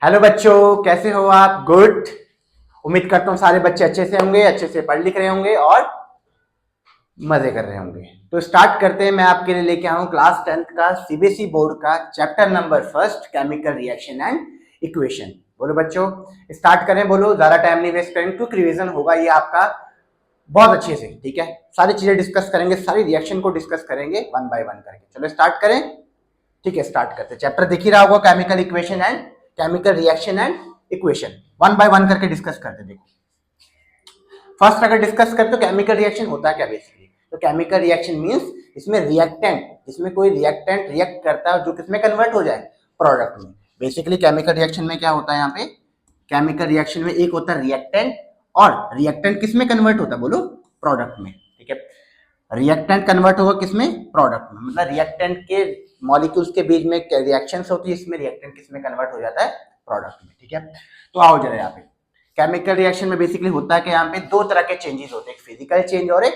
Hello बच्चों, कैसे हो आप? गुड। उम्मीद करता हूँ सारे बच्चे अच्छे से होंगे, अच्छे से पढ़ लिख रहे होंगे और मजे कर रहे होंगे। तो स्टार्ट करते हैं। मैं आपके लिए लेके आया हूँ क्लास 10th का सीबीएसई बोर्ड का chapter number first, chemical reaction and equation. बोलो बच्चों, स्टार्ट करें। बोलो, ज्यादा टाइम नहीं वेस्ट करेंगे, क्विक रिवीजन होगा ये आपका बहुत अच्छे से। ठीक है, सारी चीजें डिस्कस करेंगे, सारी रिएक्शन को डिस्कस करेंगे वन बाय वन करके। चलो स्टार्ट करें। ठीक है, स्टार्ट करते हैं। चैप्टर दिख ही रहा होगा, chemical equation and chemical reaction and equation. One by one करके डिस्कस करते हैं। देखो, फर्स्ट अगर डिस्कस करते तो केमिकल रिएक्शन होता है क्या बेसिकली। तो केमिकल रिएक्शन मींस इसमें रिएक्टेंट, इसमें कोई रिएक्टेंट रिएक्ट करता है जो किसमें कन्वर्ट हो जाए, प्रोडक्ट में। बेसिकली केमिकल रिएक्शन में क्या होता है यहाँ पे, केमिकल रिएक्शन में एक होता है रिएक्टेंट, और रिएक्टेंट किसमें कन्वर्ट होता है बोलो, प्रोडक्ट में। ठीक है, रिएक्टेंट कन्वर्ट होगा किसमें, प्रोडक्ट में। मतलब रिएक्टेंट के मॉलिक्यूल्स के बीच में रिएक्शंस होती है, इसमें रिएक्टेंट किसमें कन्वर्ट हो जाता है, प्रोडक्ट में। ठीक है, तो आओ जरा यहाँ पे केमिकल रिएक्शन में बेसिकली होता है कि यहाँ पे दो तरह के चेंजेस होते हैं, एक फिजिकल चेंज और एक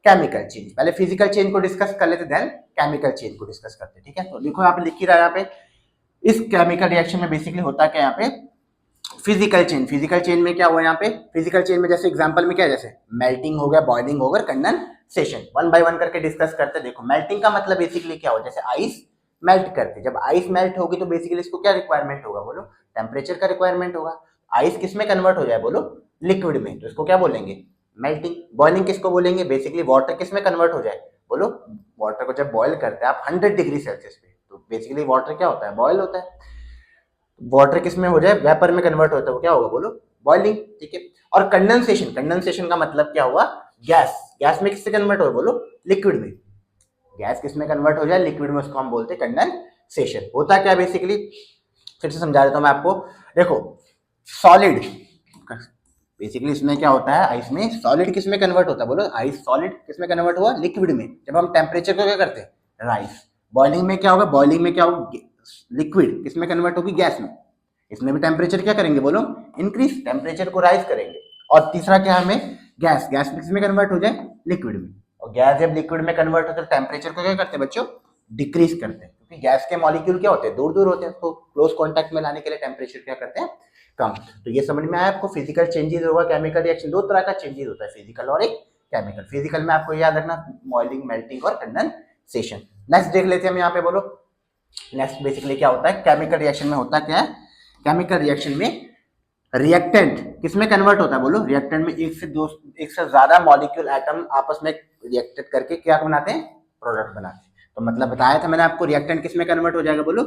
केमिकल चेंज। पहले फिजिकल चेंज को डिस्कस कर लेते, देन केमिकल चेंज को डिस्कस करते। ठीक है, तो देखो यहाँ पे लिख ही रहा है, यहाँ पे इस केमिकल रिएक्शन में बेसिकली होता है क्या, यहाँ पे फिजिकल चेंज। फिजिकल चेंज में क्या हुआ यहाँ पे, फिजिकल चेंज में जैसे एग्जांपल में क्या है, जैसे मेल्टिंग हो गया, बॉइलिंग हो गया, कंडेंसेशन। वन बाय वन करके डिस्कस करते। देखो, मेल्टिंग का मतलब बेसिकली क्या हो, जैसे आइस मेल्ट करते, जब आइस मेल्ट होगी तो बेसिकली इसको क्या रिक्वायरमेंट होगा बोलो, टेम्परेचर का रिक्वायरमेंट होगा। आइस किस में कन्वर्ट हो जाए बोलो, लिक्विड में, तो इसको क्या बोलेंगे, मेल्टिंग। बॉइलिंग किसको बोलेंगे, बेसिकली वाटर किस में कन्वर्ट हो जाए बोलो, वाटर को जब बॉयल करते हैं आप 100 डिग्री सेल्सियस पे, तो बेसिकली वाटर क्या होता है, बॉयल होता है। वाटर किस में हो जाए, वेपर में कन्वर्ट होता है, वो क्या होगा बोलो, बॉइलिंग। ठीक है, और कंडेंसेशन, कंडेंसेशन का मतलब क्या हुआ, गैस। गैस में किससे कन्वर्ट हो बोलो, लिक्विड में। गैस किस में कन्वर्ट हो जाए, लिक्विड में, उसको हम बोलते हैं कंडेंसेशन। होता क्या बेसिकली, फिर से समझा देता हूं मैं आपको। देखो, सॉलिड, बेसिकली इसमें क्या होता है, आइस में सॉलिड किस में कन्वर्ट होता है बोलो, आइस सॉलिड किस में कन्वर्ट हुआ, लिक्विड में। जब हम टेम्परेचर को क्या करते हैं, राइस। बॉइलिंग में क्या होगा, बॉइलिंग में क्या होगा, लिक्विड किस में कन्वर्ट होगी, गैस में। इसमें भी टेम्परेचर क्या करेंगे बोलो, इंक्रीज, टेम्परेचर को राइज करेंगे। और तीसरा क्या है हमें, गैस। गैस किस में कन्वर्ट हो जाए, लिक्विड में। और गैस जब लिक्विड में कन्वर्ट होता है, टेम्परेचर को क्या करते हैं बच्चों, डिक्रीज करते हैं, क्योंकि गैस के मॉलिक्यूल क्या होते हैं, दूर दूर होते हैं, तो क्लोज कॉन्टैक्ट में लाने के लिए टेम्परेचर क्या करते हैं, कम। तो ये समझ में आया आपको, फिजिकल चेंजेस होगा, केमिकल रिएक्शन दो तरह का चेंजेस होता है, फिजिकल और एक केमिकल। फिजिकल में आपको याद रखना, बॉइलिंग, मेल्टिंग और कंडेंसेशन। नेक्स्ट देख लेते हैं हम यहाँ पे। बोलो, नेक्स्ट बेसिकली क्या होता है, केमिकल रिएक्शन में होता क्या है, केमिकल रिएक्शन में रिएक्टेंट किसमें कन्वर्ट होता है बोलो, रिएक्टेंट में एक से ज्यादा मॉलिक्यूल एटम आपस में रिएक्टेड करके क्या बनाते हैं, प्रोडक्ट बनाते हैं। तो मतलब बताया था मैंने आपको, रिएक्टेंट किसमें कन्वर्ट हो जाएगा बोलो,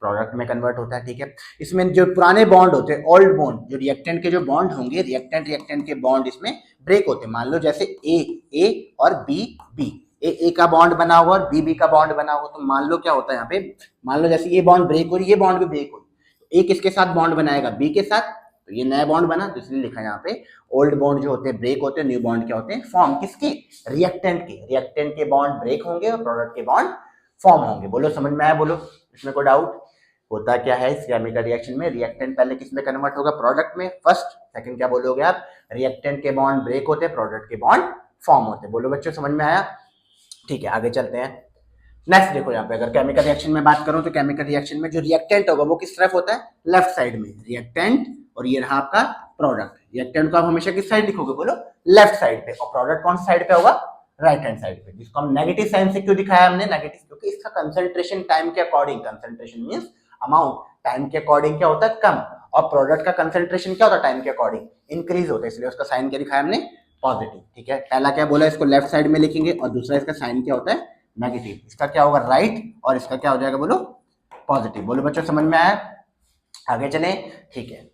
प्रोडक्ट में कन्वर्ट होता है। ठीक है, इसमें जो पुराने बॉन्ड होते हैं, ओल्ड बॉन्ड, जो रिएक्टेंट के जो बॉन्ड होंगे, रिएक्टेंट रिएक्टेंट के बॉन्ड इसमें ब्रेक होते हैं। मान लो जैसे ए और बी, ए का बॉन्ड बना हुआ और बी का बॉन्ड बना हुआ, तो मान लो क्या होता है यहाँ पे, मान लो जैसे ये बॉन्ड ब्रेक हो रही है, ये बॉन्ड भी ब्रेक हो रही है, ए किसके साथ बॉन्ड बनाएगा, बी के साथ, तो ये नया बॉन्ड बना, तो इसलिए लिखा है यहाँ पे ओल्ड बॉन्ड जो होते हैं ब्रेक होते हैं, न्यू बॉन्ड क्या होते हैं, फॉर्म। किसके, रिएक्टेंट के। रिएक्टेंट के बॉन्ड ब्रेक होंगे और प्रोडक्ट के बॉन्ड फॉर्म होंगे। बोलो, समझ में आया बोलो, इसमें कोई डाउट। होता क्या है इस केमिकल रिएक्शन में, रिएक्टेंट पहले किसमें कन्वर्ट होगा, प्रोडक्ट में, फर्स्ट। सेकंड क्या बोलोगे आप, रिएक्टेंट के बॉन्ड ब्रेक होते हैं, प्रोडक्ट के बॉन्ड फॉर्म होते हैं। बोलो बच्चों, समझ में आया। ठीक है, आगे चलते हैं। नेक्स्ट देखो यहाँ पे, अगर केमिकल रिएक्शन में बात करूं तो केमिकल रिएक्शन में जो रिएक्टेंट होगा वो किस तरफ होता है, लेफ्ट साइड में रिएक्टेंट, और ये रहा आपका प्रोडक्ट। रिएक्टेंट को आप हमेशा किस साइड लिखोगे बोलो, लेफ्ट साइड पे, और प्रोडक्ट कौन सी साइड पे होगा, राइट हैंड साइड पे। जिसको हम नेगेटिव साइन से क्यों दिखाया हमने, नेगेटिव, क्योंकि इसका कंसंट्रेशन टाइम के according, concentration means amount, time के अकॉर्डिंग क्या होता है, कम, और प्रोडक्ट का कंसंट्रेशन क्या होता है, टाइम के अकॉर्डिंग इंक्रीज होता है, इसलिए उसका साइन क्या दिखाया हमने, पॉजिटिव। ठीक है, पहला क्या बोला, इसको लेफ्ट साइड में लिखेंगे, और दूसरा इसका साइन क्या होता है, नेगेटिव। इसका क्या होगा, राइट, और इसका क्या हो जाएगा बोलो, पॉजिटिव। बोलो बच्चों, समझ में आया, आगे चले। ठीक है,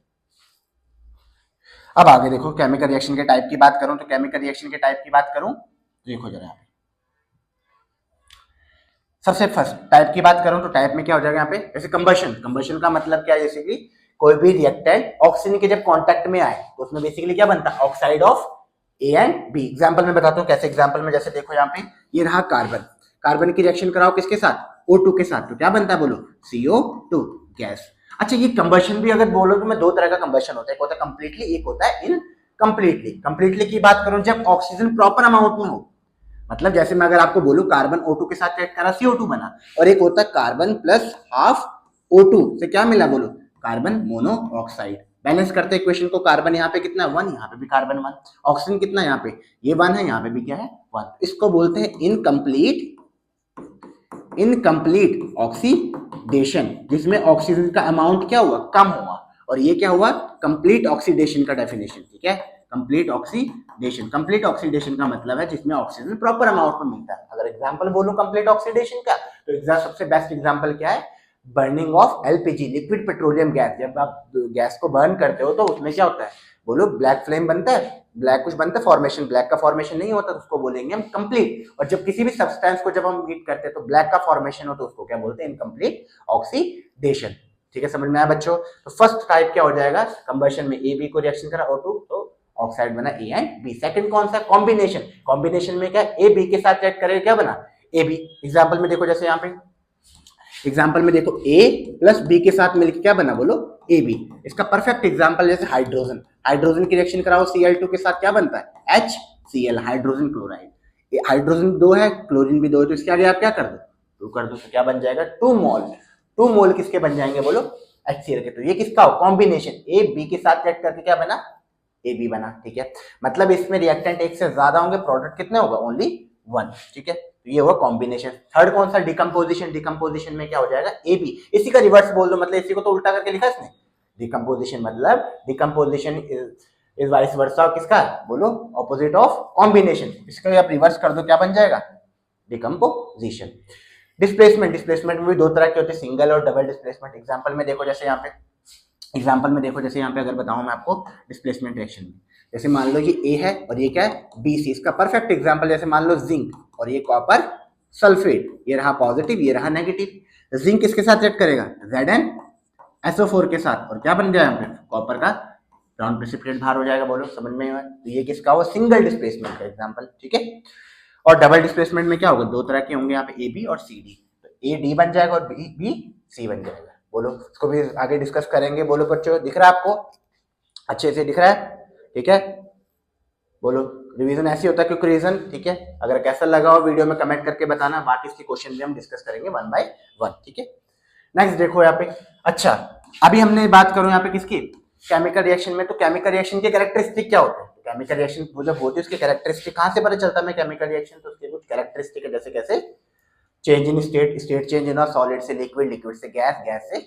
अब आगे देखो, केमिकल रिएक्शन के टाइप की बात करूं तो केमिकल रिएक्शन के टाइप की बात करूं, देखो जरा यहाँ पे सबसे फर्स्ट टाइप की बात करूं तो टाइप में क्या हो जाएगा यहाँ पे, जैसे कंबशन। कंबशन का मतलब क्या है, जैसे कि कोई भी रिएक्टेंट ऑक्सीजन के जब कांटेक्ट में आए तो उसमें बेसिकली क्या बनता है, oxide of A and B. Example में बताता हूँ कैसे, एग्जांपल में जैसे देखो यहाँ पे, ये रहा कार्बन, कार्बन की रिएक्शन कराओ किसके साथ, O2 के साथ, तो क्या बनता है बोलो, CO2 गैस। अच्छा, ये कंबशन भी अगर बोलो तो मैं दो तरह का कंबशन होता है, एक होता है कंप्लीटली, एक होता है इनकम्प्लीटली। कंप्लीटली की बात करूं जब ऑक्सीजन प्रॉपर अमाउंट में हो, मतलब जैसे मैं अगर आपको बोलूं कार्बन O2 के साथ रिएक्ट करा, CO2 बना, और एक होता है कार्बन प्लस हाफ O2 से क्या मिला बोलो, कार्बन मोनोऑक्साइड। बैलेंस करते हैं इक्वेशन को, कार्बन यहाँ पे कितना है 1, यहाँ पे भी कार्बन 1, ऑक्सीजन कितना है यहाँ पे ये 1 है, यहाँ पे भी क्या है 1। इसको बोलते हैं इनकम्प्लीट ऑक्सीडेशन, जिसमें ऑक्सीजन का अमाउंट क्या हुआ, कम हुआ, और ये क्या हुआ, कंप्लीट ऑक्सीडेशन का डेफिनेशन। ठीक है, कंप्लीट ऑक्सीडेशन का मतलब है जिसमें ऑक्सीजन प्रॉपर अमाउंट में मिलता है। अगर एग्जांपल बोलूं कंप्लीट ऑक्सीडेशन का, तो सबसे बेस्ट एग्जांपल क्या है, burning of LPG, liquid petroleum gas. जब आप गैस को बर्न करते हो तो उसमें क्या होता है, बोलो ब्लैक फ्लेम बनता है, ब्लैक कुछ बनता है, फॉर्मेशन, ब्लैक का फॉर्मेशन नहीं होता तो उसको बोलेंगे हम कंप्लीट। और जब किसी भी सब्सटेंस को जब हम हीट करते हैं तो ब्लैक का फॉर्मेशन हो तो उसको क्या बोलते हैं, इनकम्प्लीट ऑक्सीडेशन। ठीक है, समझ में आया बच्चों। तो फर्स्ट टाइप क्या हो जाएगा, कंबशन में ए बी को रिएक्शन करा O2 तो ऑक्साइड बना ए एंड बी। सेकंड कौन सा, कॉम्बिनेशन। कॉम्बिनेशन में क्या, ए बी के साथ रिएक्ट करेगा, क्या बना ए बी। एग्जांपल में देखो, जैसे यहाँ पे एग्जांपल में देखो A प्लस B के साथ मिलकर क्या बना, बोलो AB। इसका परफेक्ट एग्जांपल जैसे हाइड्रोजन की रिएक्शन कराओ Cl2 के साथ क्या बनता है HCl, हाइड्रोजन क्लोराइड। हाइड्रोजन 2 है, क्लोरीन भी 2 है, तो इसके आगे आप क्या कर दो 2 कर दो, तो क्या बन जाएगा 2 मोल किसके बन जाएंगे, बोलो HCl के। तो ये किसका हो, कॉम्बिनेशन, A B के साथ रिएक्ट करके क्या बना, AB बना। ठीक है, मतलब इसमें रिएक्टेंट एक से ज्यादा होंगे, प्रोडक्ट कितने होगा, ओनली 1। ठीक है, तो ये हुआ कॉम्बिनेशन। थर्ड कौन सा, डिकम्पोजिशन में क्या हो जाएगा AB। इसी का रिवर्स बोल दो, मतलब इसी को तो उल्टा करके लिखा इसने, डिकम्पोजिशन मतलब डिकम्पोजिशन इज वाइस वर्सा किसका, बोलो ऑपोजिट ऑफ कॉम्बिनेशन। इसका आप रिवर्स कर दो, क्या बन जाएगा, डिकम्पोजिशन। डिस्प्लेसमेंट में भी 2 तरह के होते हैं, सिंगल और डबल डिस्प्लेसमेंट। एग्जांपल में देखो जैसे यहाँ पे अगर बताऊं मैं आपको डिस्प्लेसमेंट रिएक्शन में, जैसे मान लो ये A है और ये क्या है BC। इसका परफेक्ट एग्जांपल जैसे मान लो जिंक और ये कॉपर सल्फेट, ये रहा पॉजिटिव ये रहा नेगेटिव। जिंक किसके साथ रिएक्ट करेगा, ZnSO4 के साथ, और क्या बन जाएगा यहाँ पे कॉपर का ब्राउन प्रेसिपिटेट बाहर हो जाएगा। बोलो समझ में आया। तो ये किसका हुआ, सिंगल डिस्प्लेसमेंट का एग्जांपल। ठीक है, और डबल डिस्प्लेसमेंट में क्या होगा, 2 तरह के होंगे यहाँ पे AB और CD। तो AD बन जाएगा और BC बन जाएगा। बोलो इसको भी आगे डिस्कस करेंगे। बोलो बच्चों, दिख रहा है आपको, अच्छे से दिख रहा है। ठीक है, बोलो रिवीजन ऐसे होता है क्योंकि रीजन। ठीक है, अगर कैसा लगा हो वीडियो में कमेंट करके बताना, बाकी इसके क्वेश्चन भी हम डिस्कस करेंगे 1 बाय 1। ठीक है, नेक्स्ट देखो यहाँ पे। अच्छा, अभी हमने बात करूं यहाँ पे किसकी, केमिकल रिएक्शन में। तो केमिकल रिएक्शन के कैरेक्टरिस्टिक क्या होते हैं, तो केमिकल रिएक्शन जब होती है उसके कैरेक्टरिस्टिक कहाँ से पता चलता है केमिकल रिएक्शन, तो उसके कुछ कैरेक्टरिस्टिक है, जैसे कैसे change in state change in solid से लिक्विड से गैस से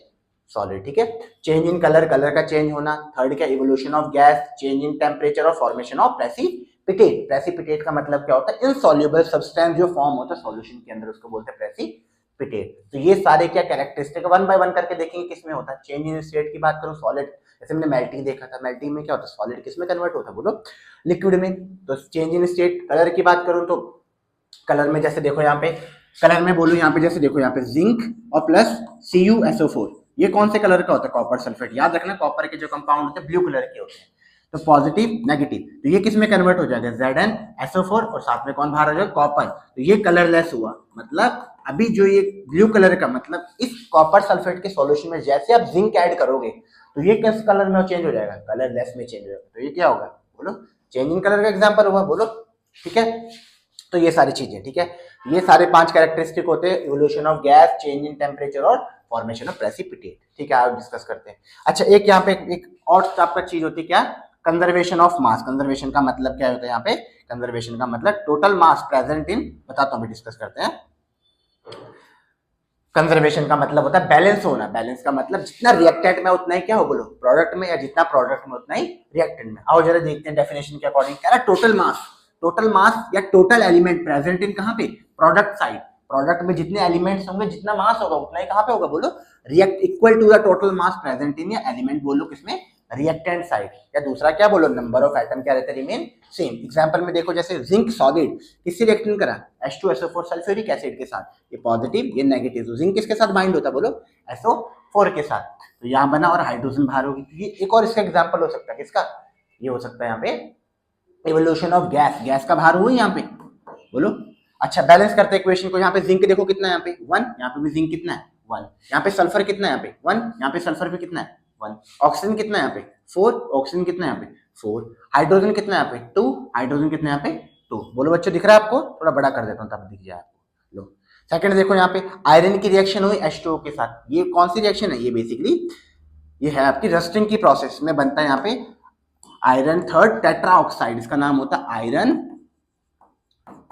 सॉलिड। ठीक है, चेंज इन कलर का चेंज होना। थर्ड क्या, evolution of gas, change in temperature और फॉर्मेशन ऑफ प्रेसिपिटेट का मतलब क्या होता है, इनसॉल्युबल सब्सटेंस जो फॉर्म होता है सॉल्यूशन के अंदर, उसको बोलते हैं प्रेसिपिटेट। तो ये सारे क्या कैरेक्टरिस्टिक 1 बाय 1 करके देखेंगे किसमें होता है। चेंज इन स्टेट की बात करूं, सॉलिड, जैसे हमने मेल्टिंग देखा था, मेल्टिंग में क्या होता है, सॉलिड किसमें कन्वर्ट होता है, बोलो लिक्विड में। तो चेंज इन स्टेट। कलर की बात करूं तो कलर में जैसे देखो यहाँ पे, कलर में बोलूं यहाँ पे, जैसे देखो यहाँ पे जिंक और प्लस CuSO4, ये कौन से कलर का होता है, कॉपर सल्फेट। याद रखना कॉपर के जो कंपाउंड होते हैं ब्लू कलर के होते हैं। तो पॉजिटिव नेगेटिव, तो ये किस में कन्वर्ट हो जाएगा, ZnSO4 और साथ में कौन बाहर हो जाएगा, कॉपर। तो ये कलरलेस हुआ, मतलब अभी जो ये ब्लू कलर का मतलब इस कॉपर सल्फेट के सॉल्यूशन में जैसे आप जिंक ऐड करोगे तो ये किस कलर में चेंज हो जाएगा, कलरलेस में चेंज हो जाएगा। तो ये क्या होगा, बोलो चेंज इन कलर का एग्जांपल हुआ। बोलो ठीक है, तो ये सारी चीजें। ठीक है, ये सारे 5 कैरेक्टरिस्टिक होते हैं, evolution of gas, change in temperature और फॉर्मेशन ऑफ प्रेसिपिटेट। ठीक है, आप डिस्कस करते हैं। अच्छा, एक यहाँ पे एक और आपका चीज होती है क्या, कंजर्वेशन ऑफ मास। कंजर्वेशन का मतलब क्या होता है यहाँ पे, कंजर्वेशन का मतलब टोटल मास प्रेजेंट इन, बताता हूँ, डिस्कस करते हैं। कंजर्वेशन का मतलब होता है बैलेंस होना। बैलेंस का मतलब जितना रिएक्टेंट में उतना ही क्या हो, बोलो प्रोडक्ट में, या जितना प्रोडक्ट में उतना ही रिएक्टेंट में। आओ जरा देखते हैं डेफिनेशन के अकॉर्डिंग क्या है, टोटल मास या टोटल एलिमेंट प्रेजेंट इन कहाँ पे, प्रोडक्ट साइड। प्रोडक्ट में जितने एलिमेंट्स होंगे जितना मास होगा उतना ही कहाँ पे होगा, बोलो react equal to the total mass present in, या एलिमेंट बोलो किसमें, रिएक्टेंट साइड। या दूसरा क्या बोलो, नंबर ऑफ एटम क्या रहता है, रिमेन सेम। एग्जांपल में देखो जैसे जिंक सॉलिड किससे रिएक्शन करा, H2SO4 सल्फ्यूरिक एसिड के साथ, ये पॉजिटिव ये नेगेटिव। तो जिंक किसके साथ बाइंड होता है, बोलो SO4 के साथ, तो यहाँ बना और हाइड्रोजन बाहर होगी। ये एक और इसका एग्जांपल हो सकता है, किसका, ये हो सकता है यहाँ पे इवोल्यूशन ऑफ गैस का बाहर हुई यहाँ पे, बोलो। अच्छा, बैलेंस करते हैं इक्वेशन को। यहाँ पे जिंक देखो कितना है, यहाँ पे 1, यहाँ पे भी जिंक कितना है 1, यहाँ पे सल्फर कितना है, यहाँ पे 1, यहाँ पे सल्फर भी कितना है 1, ऑक्सीजन कितना है यहाँ पे 4, ऑक्सीजन कितना है यहाँ पे 4, हाइड्रोजन कितना है यहाँ पे 2, हाइड्रोजन कितना है यहाँ पे 2। बोलो बच्चों दिख रहा है आपको, थोड़ा बड़ा कर देता हूँ तब दिख जाए आपको। लो सेकंड देखो यहाँ पे आयरन की रिएक्शन हुई H2O के साथ। ये कौन सी रिएक्शन है, ये बेसिकली ये है आपकी रस्टिंग की प्रोसेस में बनता है यहाँ पे आयरन थर्ड टेट्रा ऑक्साइड, इसका नाम होता है आयरन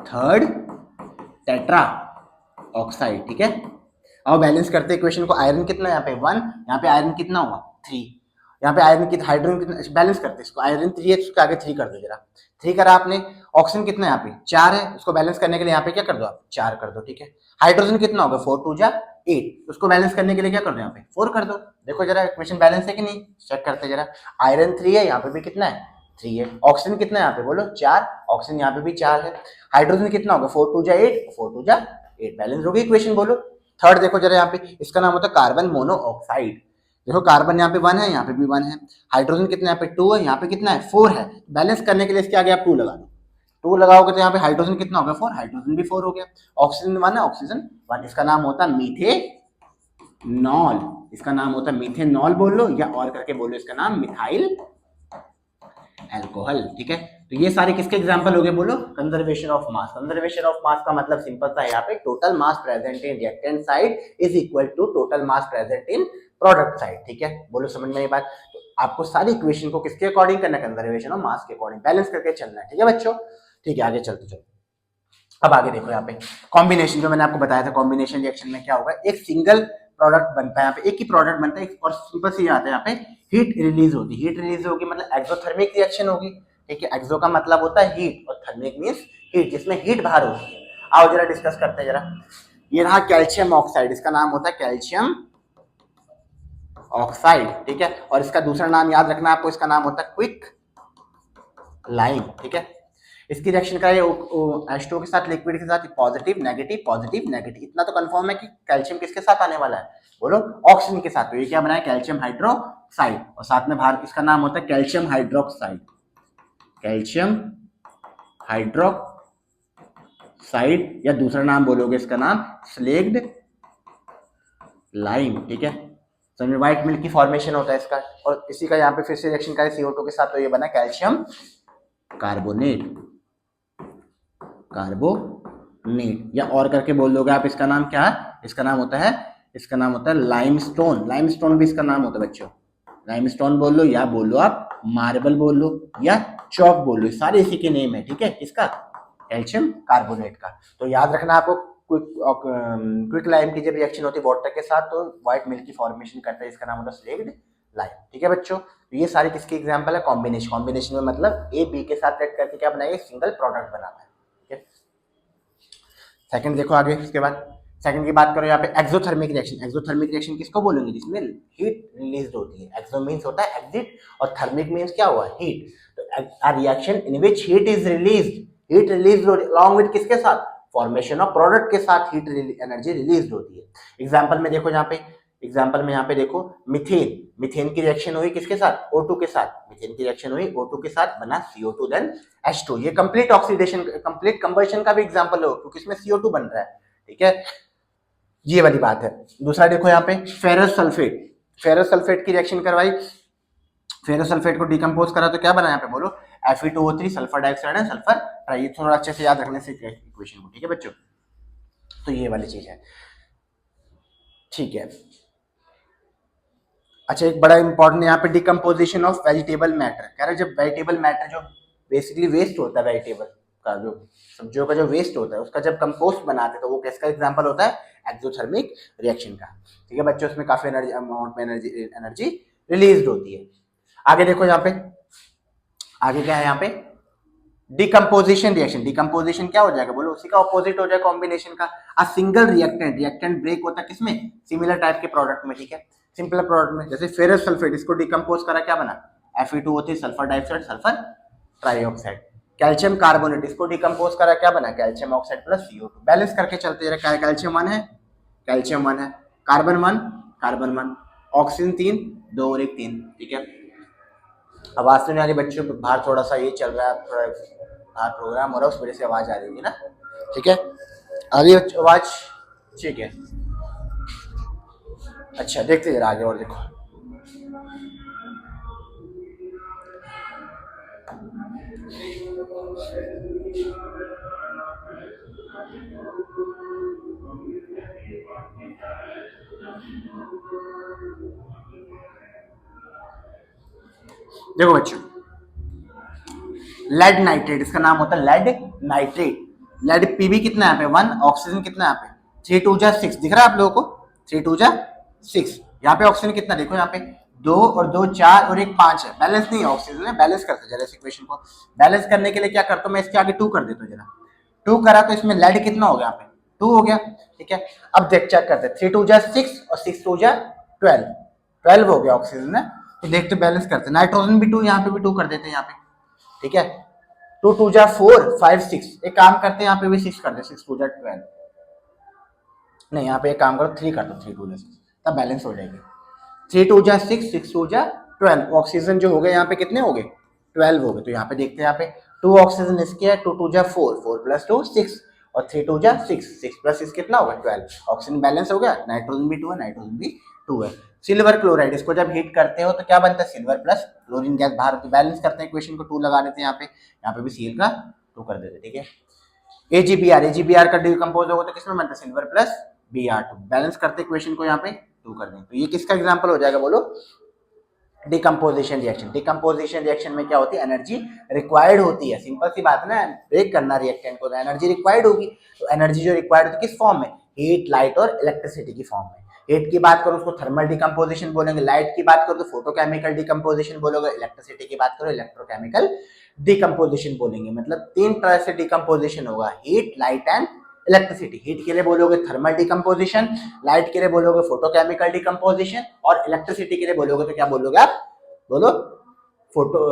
थर्ड टेट्रा ऑक्साइड। ठीक है, अब बैलेंस करते हैं इक्वेशन को। आयरन कितना है यहाँ पे 1, यहाँ पे आयरन कितना हुआ 3, यहाँ पे आयरन की हाइड्रोजन कितना, बैलेंस करते हैं इसको। आयरन 3 है, उसके आगे 3 कर दो जरा, 3 करा आपने। ऑक्सीजन कितना है यहाँ पे 4 है, उसको बैलेंस करने के लिए यहाँ पे क्या कर दो आप 4 कर दो। ठीक है, हाइड्रोजन कितना होगा 4 2 जा 8, उसको बैलेंस करने के लिए क्या कर दो यहाँ पे 4 कर दो। देखो जरा इक्वेशन बैलेंस है कि नहीं, चेक करते जरा। आयरन 3 है, यहाँ पे भी कितना है 3 है। ऑक्सीजन कितना है यहाँ पे बोलो 4, ऑक्सीजन यहाँ पे भी 4 है। हाइड्रोजन कितना होगा 4 2 जा 8, 4 2 जा 8, बैलेंस होगी इक्वेशन बोलो। थर्ड देखो जरा यहाँ पे, इसका नाम होता है कार्बन मोनोऑक्साइड। देखो कार्बन यहाँ पे 1 है, यहाँ पे भी 1 है। हाइड्रोजन कितना यहाँ पे 2 है, यहाँ पे कितना है 4 है। बैलेंस करने के लिए इसके आगे आप 2 लगा दो, 2 लगाओगे तो यहाँ पे हाइड्रोजन कितना होगा 4, हाइड्रोजन भी 4 हो गया। ऑक्सीजन 1 है, ऑक्सीजन 1, इसका नाम होता है मीथेनॉल। इसका नाम होता है मीथेनॉल बोल लो, या और करके बोलो इसका नाम मिथाइल अल्कोहल। ठीक है, तो ये सारे किसके एग्जांपल हो गए बोलो, conservation of mass. Conservation of mass का मतलब सिंपल सा है, यहाँ पे total mass present in reactant side is equal to total mass present in product side. ठीक है, बोलो समझ में ये बात। तो आपको सारी इक्वेशन को किसके अकॉर्डिंग करना है, कंजर्वेशन ऑफ मास के अकॉर्डिंग बैलेंस करके चलना है। ठीक है बच्चों, ठीक है, आगे चलते चलते अब आगे देखो यहाँ पे कॉम्बिनेशन, जो मैंने आपको बताया था कॉम्बिनेशन रिएक्शन में क्या होगा, एक सिंगल प्रोडक्ट बनता है, यहाँ पे एक ही प्रोडक्ट बनता है, और सिंपल सी आता है यहाँ पे हीट रिलीज होती है। हीट रिलीज होगी मतलब एक्सोथर्मिक रिएक्शन होगी। ठीक है, एक्सो का मतलब होता है हीट और थर्मिक मींस हीट, जिसमें हीट बाहर होती है। आओ जरा डिस्कस करते हैं जरा। ये रहा कैल्शियम ऑक्साइड, इसका नाम होता है कैल्शियम ऑक्साइड। ठीक है, और इसका दूसरा नाम याद रखना आपको, इसका नाम होता है क्विक लाइम। ठीक है, इसकी रिएक्शन का ये H2O के साथ लिक्विड के साथ पॉजिटिव नेगेटिव पॉजिटिव नेगेटिव, इतना तो कंफर्म है कि कैल्शियम किसके साथ आने वाला है बोलो, ऑक्सीजन के साथ। तो ये क्या बनाया कैल्शियम हाइड्रोक्साइड, और साथ में बाहर इसका नाम होता है कैल्शियम हाइड्रोक्साइड, कैल्शियम हाइड्रोक्साइड, या दूसरा नाम बोलोगे इसका नाम स्लेग्ड लाइम। ठीक है, समझ, व्हाइट मिल्क की फॉर्मेशन होता है इसका, और इसी का यहाँ पे फिर से रिएक्शन का CO2 के साथ, तो ये बना कैल्शियम कार्बोनेट, कार्बोनेट, या और करके बोल दोगे आप इसका नाम क्या है, इसका नाम होता है लाइमस्टोन। लाइमस्टोन भी इसका नाम होता है बच्चों, लाइमस्टोन बोल लो, या बोलो आप मार्बल बोल लो, या चौक बोल लो, सारे इसी के नेम है। ठीक है, इसका कैल्शियम कार्बोनेट का। तो याद रखना आपको, क्विक लाइम की जब रिएक्शन होती है वाटर के साथ तो व्हाइट मिल्क की फॉर्मेशन करता है, इसका नाम होता है स्लेग्ड लाइम। ठीक है बच्चों, तो ये सारे किसके एग्जांपल है, कॉम्बिनेशन। कॉम्बिनेशन में मतलब ए बी के साथ रेड करके क्या बनाएगा, सिंगल प्रोडक्ट बनाना है। ठीक है, सेकंड देखो आगे, उसके बाद सेकंड की बात करो यहाँ पे एक्सोथर्मिक रिएक्शन। एक्सोथर्मिक रिएक्शन किसको बोलेंगे, जिसमें हीट रिलीज होती है। एक्सो मींस होता है एग्जिट, और थर्मिक मींस क्या हुआ हीट। तो a reaction in which heat is released, heat release along with किसके साथ, फॉर्मेशन ऑफ प्रोडक्ट के साथ हीट एनर्जी रिलीज होती है। एग्जांपल में देखो यहाँ पे, एग्जांपल में यहाँ पे देखो मीथेन, मीथेन की रिएक्शन हुई किसके साथ, O2 के साथ। मीथेन की रिएक्शन हुई O2 के साथ, बना CO2 देन H2। ये कंप्लीट ऑक्सीडेशन, कंप्लीट कंबशन का भी एग्जांपल हो, क्योंकि इसमें CO2 बन रहा है। ठीक है, ये वाली बात है। दूसरा देखो यहाँ पे फेरस सल्फेट, फेरस सल्फेट की रिएक्शन करवाई, फेरस सल्फेट को डिकम्पोज करा तो क्या बना यहाँ पे बोलो, Fe2O3 सल्फर डाइऑक्साइड है सल्फर, ये थोड़ा अच्छे से याद रखने से इक्वेशन को। ठीक है बच्चों, तो ये वाली चीज है। ठीक है, अच्छा एक बड़ा इंपॉर्टेंट यहाँ पे डिकम्पोजिशन ऑफ वेजिटेबल मैटर कह रहे, जब वेजिटेबल मैटर जो बेसिकली वेस्ट होता है, वेजिटेबल का जो सब्जियों का जो वेस्ट होता है, उसका जब कंपोस्ट बनाते हैं तो वो किसका एग्जांपल होता है, एक्सोथर्मिक रिएक्शन का। ठीक है बच्चों, उसमें काफी एनर्जी अमाउंट में एनर्जी रिलीज होती है। आगे देखो यहाँ पे, आगे क्या है यहाँ पे, डिकम्पोजिशन रिएक्शन। डिकम्पोजिशन क्या हो जाएगा बोलो, उसी का ऑपोजिट हो जाएगा कॉम्बिनेशन का। A single reactant, reactant break होता है किसमें, सिमिलर टाइप के प्रोडक्ट में। ठीक है, सिंपल प्रोडक्ट में, जैसे फेरस सल्फेट, इसको डिकम्पोज करा क्या बना, Fe2O3 sulphur dioxide sulphur trioxide. Calcium carbonate, इसको डिकम्पोज करा क्या बना, calcium oxide plus CO2। Balance करके चलते जरा, कैल्शियम 1 है, कैल्शियम 1 है, कार्बन 1 कार्बन 1, ऑक्सीजन 3 2 और 1 3। ठीक है, आवाज सुनने वाले बच्चों, बाहर थोड़ा सा ये चल रहा है, थोड़ा बाहर प्रोग्राम हो रहा है, उस वजह से आवाज आ रही होगी ना। ठीक है, आ रही है आवाज, ठीक है। अच्छा देखते जरा आगे और देखो, देखो बच्चों, लेड नाइट्रेट, इसका नाम होता है लेड नाइट्रेट। लेड पीबी कितना है यहाँ पे 1, ऑक्सीजन कितना है यहाँ पे 3 2 जा 6, दिख रहा है आप लोगों को 3 2 जा 6। यहाँ पे ऑक्सीजन कितना देखो, यहाँ पे 2 और 2 4 और 1 5 है, बैलेंस नहीं है ऑक्सीजन है। बैलेंस करते जरा इस इक्वेशन को, बैलेंस करने के लिए क्या करता हूँ मैं, इसके आगे 2 कर देता हूँ जरा। 2 करा तो इसमें लेड कितना हो गया, यहाँ पे 2 हो गया, ठीक है। अब देख चेक करते हैं, 3 2 जा 6 और 6 2 जा 12, 12 हो गया ऑक्सीजन है। तो देखते बैलेंस करते हैं, नाइट्रोजन भी 2, यहाँ पे भी 2 कर देते हैं यहाँ पे, ठीक है। 2 2 जा 4 5 6, एक काम करते हैं यहाँ पे भी 6 कर दे, 6 2 जा 12, नहीं यहाँ पे एक काम करो 3 कर दो, 3 2 जा 6, तब बैलेंस हो जाएगी। 3 2 जा 6 6 2 जा 12, ऑक्सीजन जो हो गए यहाँ पे कितने हो गए 12 हो गए। तो यहाँ पे देखते हैं, यहाँ पे 2 ऑक्सीजन इसके है, 2 2 जा 4 4 प्लस 2 6 और 3 2 जा 6 6 प्लस 6 कितना होगा 12, ऑक्सीजन बैलेंस हो गया। नाइट्रोजन भी 2 है, नाइट्रोजन भी 2 है। सिल्वर क्लोराइड, इसको जब हीट करते हो तो क्या बनता है, सिल्वर प्लस क्लोरीन गैस बाहर, तो बैलेंस करते हैं इक्वेशन को, 2 लगा देते हैं यहाँ पे भी सीएल का 2 कर देते हैं, ठीक है। एजीबीआर का डिकम्पोज होगा तो किसमें बनता है, सिल्वर प्लस Br2, बैलेंस करते इक्वेशन को यहाँ पे 2 कर दें। तो ये किसका एग्जांपल हो जाएगा बोलो, डिकम्पोजिशन रिएक्शन। डिकम्पोजिशन रिएक्शन में क्या होती है, एनर्जी रिक्वायर्ड होती है, सिंपल सी बात है ना, ब्रेक करना रिएक्टेंट को, एनर्जी रिक्वायर्ड होगी। तो एनर्जी जो रिक्वायर्ड होती है किस फॉर्म में, हीट लाइट और इलेक्ट्रिसिटी की फॉर्म में। हीट की बात करो उसको थर्मल डिकम्पोजिशन बोलेंगे, लाइट की बात करो तो फोटोकेमिकल डिकम्पोजिशन बोलोगे, इलेक्ट्रिसिटी की बात करो इलेक्ट्रोकेमिकल डिकम्पोजिशन बोलेंगे। मतलब 3 तरह से डिकम्पोजिशन होगा, heat light and electricity. Heat के लिए बोलोगे थर्मल डिकम्पोजिशन, लाइट के लिए बोलोगे फोटोकेमिकल डिकम्पोजिशन, और इलेक्ट्रिसिटी के लिए बोलोगे तो क्या बोलोगे आप, बोलो फोटो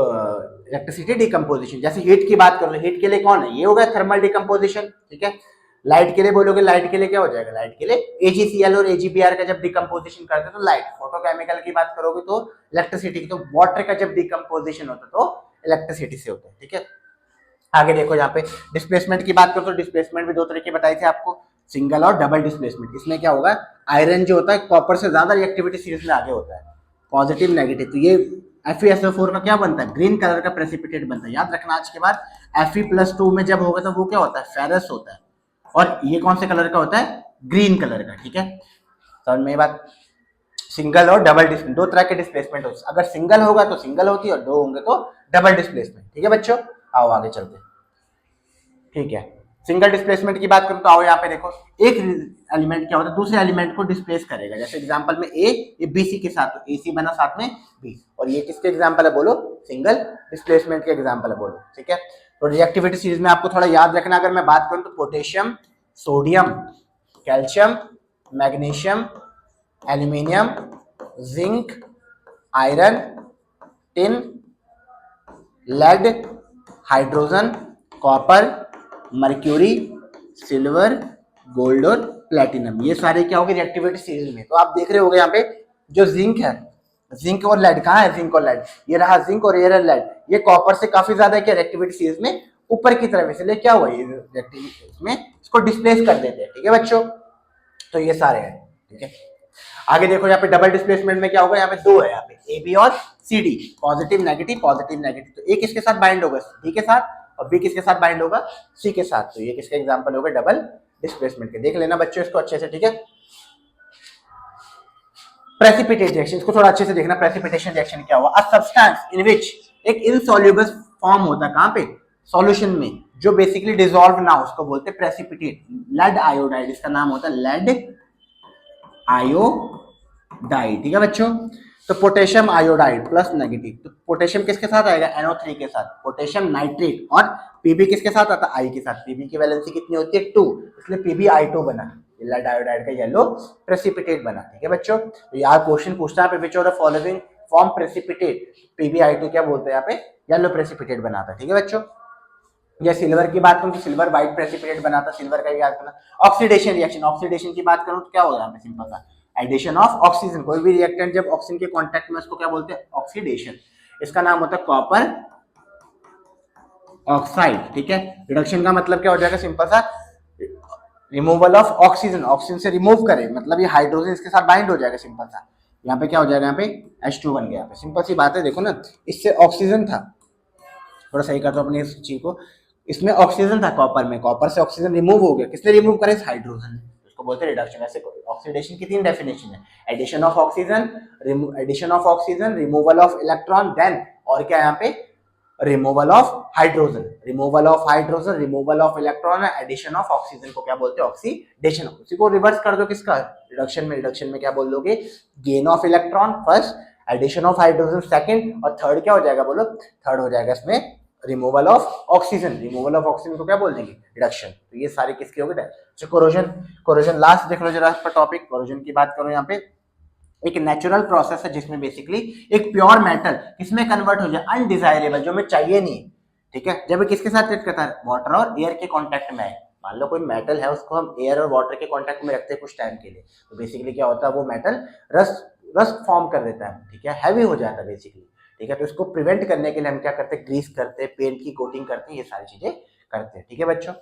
इलेक्ट्रिसिटी डिकम्पोजिशन। जैसे हीट की बात करो, हीट के लिए कौन है, ये होगा थर्मल डिकम्पोजिशन, ठीक है। लाइट के लिए बोलोगे, लाइट के लिए क्या हो जाएगा, लाइट के लिए एजीसीएल और एजीबीआर का जब डिकम्पोजिशन करते हैं तो लाइट। फोटोकेमिकल की बात करोगे तो इलेक्ट्रिसिटी की, तो वाटर का जब डिकम्पोजिशन होता है तो इलेक्ट्रिसिटी से होता है, ठीक है। आगे देखो यहाँ पे डिस्प्लेसमेंट की बात करो तो डिस्प्लेसमेंट भी 2 तरह की बताई थी आपको, सिंगल और डबल डिस्प्लेसमेंट। इसमें क्या होगा, आयरन जो होता है कॉपर से ज्यादा रिएक्टिविटी सीरीज में आगे होता है, पॉजिटिव नेगेटिव। तो ये FeSO4 का क्या बनता है, ग्रीन कलर का प्रेसिपिटेट बनता है। याद रखना आज के बाद Fe+2 में जब होगा तो वो क्या होता है, फेरस होता है, और ये कौन से कलर का होता है, ग्रीन कलर का, ठीक है। समझ में ये बात। सिंगल और डबल डिस्प्लेसमेंट, 2 तरह के डिस्प्लेसमेंट होते हैं, अगर सिंगल होगा तो सिंगल होती है और 2 होंगे तो डबल डिस्प्लेसमेंट, ठीक है बच्चों। आओ आगे चलते हैं, ठीक है। सिंगल डिस्प्लेसमेंट की बात करूं तो आओ यहाँ पे देखो, एक एलिमेंट क्या होता है दूसरे एलिमेंट को डिस्प्लेस करेगा। जैसे एग्जांपल में ए, ये BC के साथ, तो AC बना साथ में B, और ये किसके एग्जांपल है बोलो, सिंगल डिस्प्लेसमेंट के एग्जांपल है बोलो, ठीक है। तो रिएक्टिविटी सीरीज में आपको थोड़ा याद रखना, अगर मैं बात करूं तो potassium, sodium, calcium, magnesium, aluminium, zinc, iron, tin, lead, hydrogen, copper, mercury, silver, gold और प्लेटिनम, ये सारे क्या होंगे रिएक्टिविटी सीरीज में। तो आप देख रहे होगे यहाँ पे जो जिंक है, जिंक और लेड कहाँ है, जिंक और लेड, ये रहा जिंक और ये रहा लेड, ये कॉपर से काफी ज्यादा क्या रिएक्टिविटी सीरीज में ऊपर की तरफ, इसलिए क्या हुआ ये रिएक्टिविटी में इसको डिस्प्लेस कर देते हैं, ठीक है बच्चों। तो ये सारे हैं, ठीक है। आगे देखो यहाँ पे डबल डिस्प्लेसमेंट में क्या होगा, यहाँ पे 2 है, यहाँ पे AB और CD, positive negative positive negative. तो A किसके साथ बाइंड होगा, D के साथ, और B किसके साथ बाइंड होगा, C के साथ। तो ये किसके एग्जांपल होगा, डबल डिस्प्लेसमेंट के। देख लेना बच्चों इसको अच्छे से, ठीक है। प्रेसिपिटेट रिएक्शन, इसको थोड़ा अच्छे से देखना, प्रेसिपिटेशन रिएक्शन क्या हुआ, अ सब्सटेंस इन विच एक इनसॉल्युबल फॉर्म होता है, कहां पे, सॉल्यूशन में, जो बेसिकली डिसॉल्व ना हो, उसको बोलते हैं प्रेसिपिटेट। लेड आयोडाइड, इसका नाम होता है लेड आयोडाइड, ठीक है बच्चों। तो पोटेशियम आयोडाइड प्लस नेगेटिव, तो पोटेशियम किसके साथ आएगा, NO3 के साथ, पोटेशियम नाइट्रेट, और Pb किसके साथ आता है, I के साथ। Pb की वैलेंसी कितनी होती है 2, इसलिए PbI2 बना, लेड आयोडाइड का येलो प्रेसिपिटेट बना, ठीक है बच्चों। तो यार क्वेश्चन पूछता है which of the following form precipitate, PbI2 क्या बोलते हैं यहाँ पे, येलो प्रेसिपिटेट बनाता है, ठीक है बच्चों। या सिल्वर की बात करूं तो सिल्वर व्हाइट प्रेसिपिटेट बनाता, सिल्वर का याद करना। ऑक्सीडेशन रिएक्शन, ऑक्सीडेशन की बात करूं तो क्या होगा यहाँ पे, सिंपल सा एडिशन ऑफ ऑक्सीजन, कोई भी रिएक्टेंट जब ऑक्सीजन के कांटेक्ट में, उसको क्या बोलते हैं, ऑक्सीडेशन। इसका नाम होता है कॉपर ऑक्साइड, ठीक है। रिडक्शन का मतलब क्या हो जाएगा, सिंपल सा रिमूवल ऑफ ऑक्सीजन, ऑक्सीजन से रिमूव करे, मतलब ये हाइड्रोजन इसके साथ बाइंड हो जाएगा, सिंपल सा। यहाँ पे क्या हो जाएगा, यहाँ पे H2 बन गया, सिंपल सी बात है। देखो ना, इससे ऑक्सीजन था, थोड़ा सही करता हूँ अपनी इस चीज को, इसमें ऑक्सीजन था कॉपर में, कॉपर से ऑक्सीजन रिमूव हो गया, किसने रिमूव करे, हाइड्रोजन ने, उसको बोलते हैं रिडक्शन। ऐसे ऑक्सीडेशन की 3 डेफिनेशन है, addition of oxygen, removal of electron, then और क्या यहाँ पे removal of hydrogen, removal of hydrogen, removal of electron, addition of oxygen को क्या बोलते हैं, ऑक्सीडेशन। उसी को रिवर्स कर दो किसका, रिडक्शन में। रिडक्शन में क्या बोल दोगे, gain of electron first, addition of hydrogen second, और थर्ड क्या हो जाएगा बोलो, थर्ड हो जाएगा इसमें removal of oxygen. Removal of oxygen को क्या बोल देंगे, रिडक्शन। तो ये सारे किसके हो गए, तो कोरोजन। कोरोजन लास्ट देख लो जरा पर टॉपिक, कोरोजन की बात करो यहाँ पे। एक नेचुरल प्रोसेस है जिसमें बेसिकली एक प्योर मेटल किसमें कन्वर्ट हो जाए, अनडिजायरेबल, जो हमें चाहिए नहीं, ठीक है, जब किसके साथ ट्रीट करता है, वाटर और एयर के कांटेक्ट में है। मान लो कोई मेटल है, उसको हम एयर और वाटर के कांटेक्ट में रखते हैं कुछ टाइम के लिए, तो बेसिकली क्या होता है, वो मेटल रस्ट फॉर्म कर देता है, ठीक है, हैवी हो जाता है बेसिकली, ठीक है। तो इसको प्रिवेंट करने के लिए हम क्या करते हैं, ग्रीस करते हैं, पेंट की कोटिंग करते हैं, ये सारी चीजें करते हैं, ठीक है बच्चों।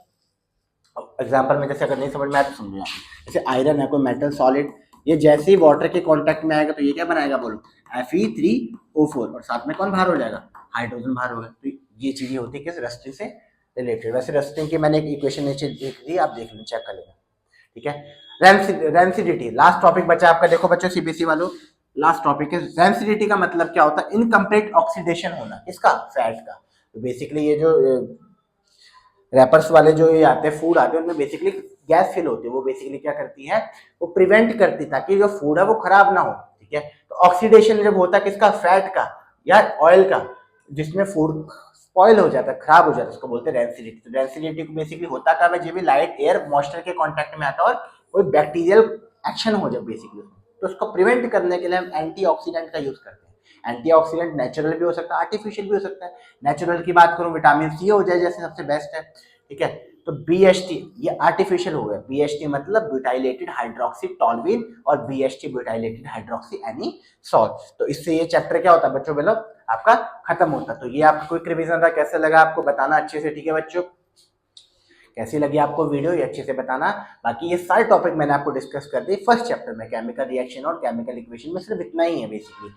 एग्जाम्पल में जैसे अगर नहीं समझ में आया तो समझो, जैसे आयरन है कोई मेटल सॉलिड, ये जैसे ही वाटर के कांटेक्ट में आएगा तो ये क्या बनाएगा बोलो, Fe3O4, और साथ में कौन बाहर हो जाएगा, हाइड्रोजन बाहर होगा। तो ये चीजें होती है किस, रस्टिंग से रिलेटेड। वैसे रस्टिंग की मैंने एक इक्वेशन नीचे देख दी, आप देख लो, चेक कर लेना, ठीक है। रेंसिडिटी लास्ट टॉपिक बचा आपका, देखो बच्चों सीबीएसई वालों, लास्ट टॉपिक है रेंसिडिटी का मतलब क्या होता है, इनकम्प्लीट ऑक्सीडेशन होना, किसका, फैट का। तो बेसिकली ये जो रैपर्स वाले जो ये आते हैं, फूड आते हैं, उनमें बेसिकली गैस फिल होती है, वो बेसिकली क्या करती है, वो प्रिवेंट करती है ताकि जो फूड है वो खराब ना हो, ठीक है। तो ऑक्सीडेशन जब होता है किसका, फैट का या ऑयल का, जिसमें फूड स्पॉइल हो जाता है, खराब हो जाता है, उसको बोलते हैं रेंसिडिटी। तो रेंसिडिटी को बेसिकली होता क्या है, जब भी लाइट एयर मॉइस्चर के कांटेक्ट में आता है और कोई बैक्टीरियल एक्शन हो जाए बेसिकली, तो उसको प्रिवेंट करने के लिए हम एंटीऑक्सीडेंट का यूज करते हैं। एंटीऑक्सीडेंट नेचुरल भी हो सकता है, आर्टिफिशियल भी हो सकता है। नेचुरल की बात करूं, विटामिन सी हो जाए जैसे सबसे बेस्ट है, ठीक है। तो BHT ये आर्टिफिशियल हो गया, BHT मतलब ब्यूटाइलेटेड हाइड्रोक्सी टॉल्यूइन, और BHT ब्यूटाइलेटेड हाइड्रोक्सी एनीसॉल। तो इससे ये चैप्टर क्या होता है बच्चों, बोलो आपका खत्म होता है। तो ये आपका क्विक रिवीजन था, कैसे लगा आपको बताना अच्छे से, ठीक है बच्चों। कैसी लगी आपको वीडियो ये अच्छे से बताना। बाकी ये सारे टॉपिक मैंने आपको डिस्कस कर दी फर्स्ट चैप्टर में, केमिकल रिएक्शन और केमिकल इक्वेशन में, सिर्फ इतना ही है बेसिकली।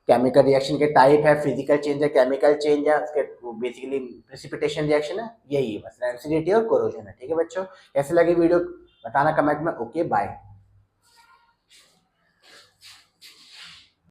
केमिकल रिएक्शन के टाइप है, फिजिकल चेंज है, केमिकल चेंज है, उसके बेसिकली प्रेसिपिटेशन रिएक्शन है, यही है बस, रेंसिडिटी और कोरोजन है, ठीक है बच्चों। कैसे लगी वीडियो बताना कमेंट में। Okay bye.